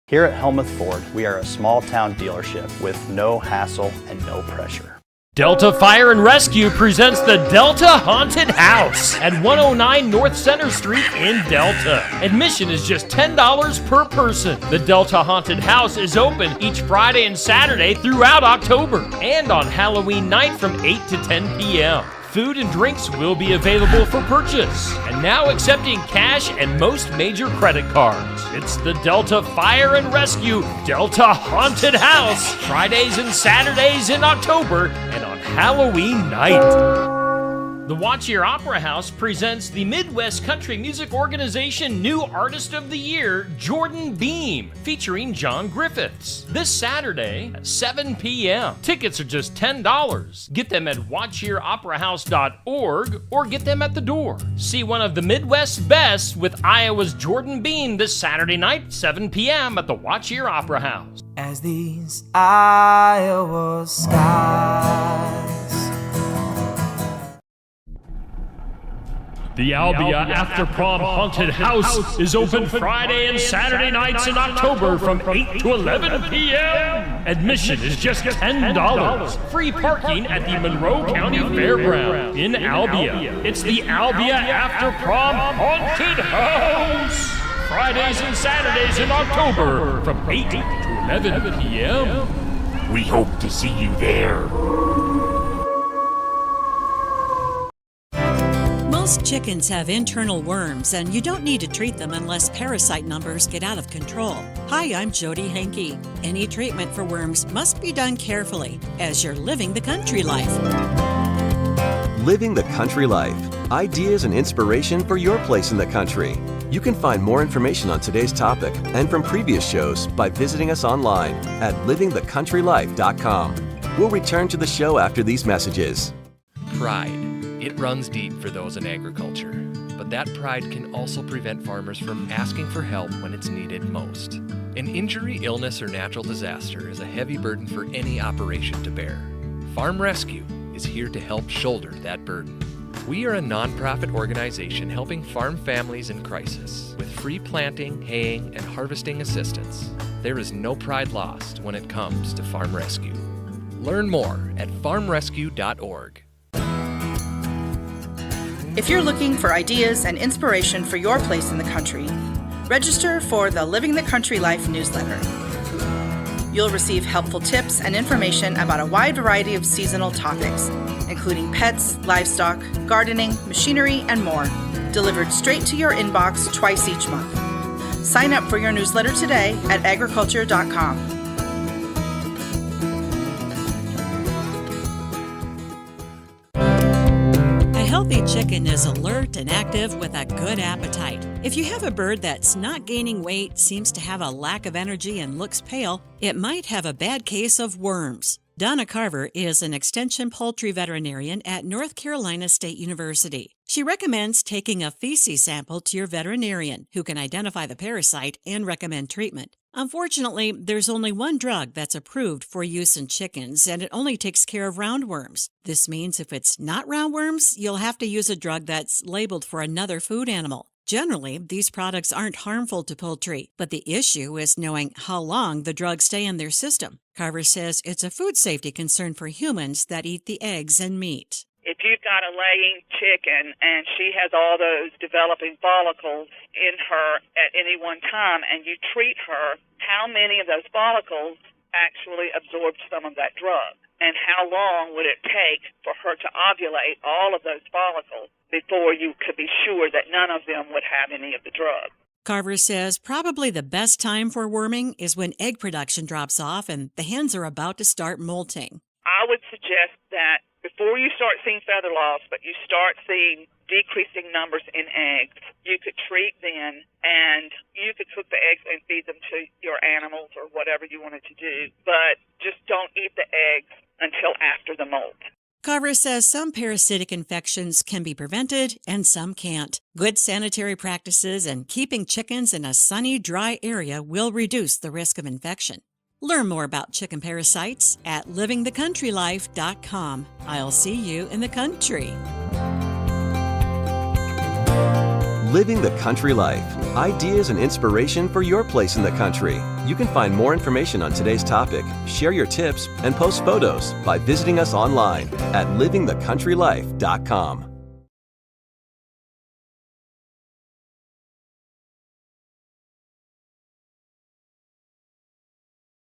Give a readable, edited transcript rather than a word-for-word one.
Here at Helmuth Ford, we are a small town dealership with no hassle and no pressure. Delta Fire and Rescue presents the Delta Haunted House at 109 North Center Street in Delta. Admission is just $10 per person. The Delta Haunted House is open each Friday and Saturday throughout October and on Halloween night from 8 to 10 p.m. Food and drinks will be available for purchase and now accepting cash and most major credit cards. It's the Delta Fire and Rescue Delta Haunted House, Fridays and Saturdays in October and on Halloween night. The Watch Your Opera House presents the Midwest Country Music Organization New Artist of the Year, Jordan Beam, featuring John Griffiths, this Saturday at 7 p.m. Tickets are just $10. Get them at watchyouroperahouse.org or get them at the door. See one of the Midwest's best with Iowa's Jordan Beam this Saturday night, 7 p.m. at the Watch Your Opera House. As these Iowa skies. The Albia After Prom Haunted House is open Friday and Saturday nights in October from 8 to 11 p.m. Admission is just $10. Free parking at the Monroe County Fairgrounds in Albia. It's the Albia After Prom Haunted House. Fridays and Saturdays in October from 8 to 11 p.m. We hope to see you there. Most chickens have internal worms, and you don't need to treat them unless parasite numbers get out of control. Hi, I'm Jody Henke. Any treatment for worms must be done carefully, as you're living the country life. Living the Country Life. Ideas and inspiration for your place in the country. You can find more information on today's topic and from previous shows by visiting us online at livingthecountrylife.com. We'll return to the show after these messages. Pride. It runs deep for those in agriculture, but that pride can also prevent farmers from asking for help when it's needed most. An injury, illness, or natural disaster is a heavy burden for any operation to bear. Farm Rescue is here to help shoulder that burden. We are a nonprofit organization helping farm families in crisis with free planting, haying, and harvesting assistance. There is no pride lost when it comes to Farm Rescue. Learn more at farmrescue.org. If you're looking for ideas and inspiration for your place in the country, register for the Living the Country Life newsletter. You'll receive helpful tips and information about a wide variety of seasonal topics, including pets, livestock, gardening, machinery, and more, delivered straight to your inbox twice each month. Sign up for your newsletter today at agriculture.com. A healthy chicken is alert and active with a good appetite. If you have a bird that's not gaining weight, seems to have a lack of energy, and looks pale, it might have a bad case of worms. Donna Carver is an extension poultry veterinarian at North Carolina State University. She recommends taking a feces sample to your veterinarian, who can identify the parasite and recommend treatment. Unfortunately, there's only one drug that's approved for use in chickens, and it only takes care of roundworms. This means if it's not roundworms, you'll have to use a drug that's labeled for another food animal. Generally, these products aren't harmful to poultry, but the issue is knowing how long the drugs stay in their system. Carver says it's a food safety concern for humans that eat the eggs and meat. If you've got a laying chicken and she has all those developing follicles in her at any one time and you treat her, how many of those follicles actually absorb some of that drug? And how long would it take for her to ovulate all of those follicles before you could be sure that none of them would have any of the drug? Carver says probably the best time for worming is when egg production drops off and the hens are about to start molting. I would suggest that before you start seeing feather loss, but you start seeing decreasing numbers in eggs, you could treat then, and you could cook the eggs and feed them to your animals or whatever you wanted to do, but just don't eat the eggs until after the molt. Carver says some parasitic infections can be prevented and some can't. Good sanitary practices and keeping chickens in a sunny, dry area will reduce the risk of infection. Learn more about chicken parasites at livingthecountrylife.com. I'll see you in the country. Living the Country Life. Ideas and inspiration for your place in the country. You can find more information on today's topic, share your tips, and post photos by visiting us online at livingthecountrylife.com.